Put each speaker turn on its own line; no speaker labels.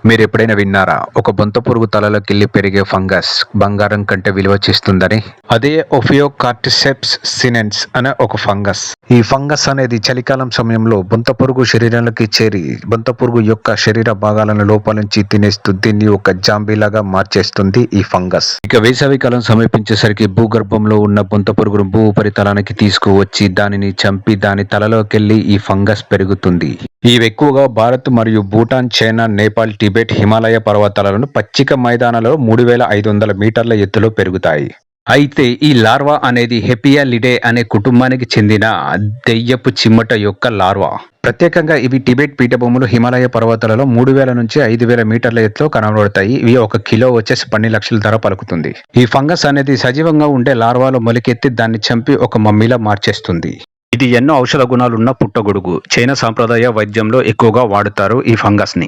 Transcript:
మీరు ఎప్పుడైనా విన్నారా? ఒక బొంత పురుగు తలలోకెళ్ళి పెరిగే ఫంగస్ బంగారం కంటే విలువ చేస్తుందని? అదే ఒఫియోకార్టిసెప్స్ సినెన్స్ అనే ఒక ఫంగస్. ఈ ఫంగస్ అనేది చలికాలం సమయంలో బొంత పురుగు శరీరంలోకి చేరి బొంత పురుగు యొక్క శరీర భాగాలను లోపల నుంచి తినేస్తూ దీన్ని ఒక జాంబీలాగా మార్చేస్తుంది ఈ ఫంగస్. ఇక వేసవికాలం సమీపించేసరికి భూగర్భంలో ఉన్న బొంత పురుగును భూ ఉపరితలానికి తీసుకువచ్చి దానిని చంపి దాని తలలోకెళ్ళి ఈ ఫంగస్ పెరుగుతుంది. ఇవి ఎక్కువగా భారత్ మరియు భూటాన్, చైనా, నేపాల్, టిబెట్, హిమాలయ పర్వతాలను పచ్చిక మైదానాలలో 3500 మీటర్ల ఎత్తులో పెరుగుతాయి. అయితే ఈ లార్వా అనేది హెపియాలిడే అనే కుటుంబానికి చెందిన దెయ్యపు చిమ్మట యొక్క లార్వా. ప్రత్యేకంగా ఇవి టిబెట్ పీఠభూములు, హిమాలయ పర్వతాలలో 3000 నుంచి 5000 మీటర్ల ఎత్తులో కనబడతాయి. ఇవి 1 కిలో వచ్చేసి 12 లక్షల ధర పలుకుతుంది. ఈ ఫంగస్ అనేది సజీవంగా ఉండే లార్వాలో మొలకెత్తి దాన్ని చంపి ఒక మమ్మీలా మార్చేస్తుంది. ఇది ఎన్నో ఔషధ గుణాలున్న పుట్టగొడుగు. చైనా సాంప్రదాయ వైద్యంలో ఎక్కువగా వాడుతారు ఈ ఫంగస్ ని.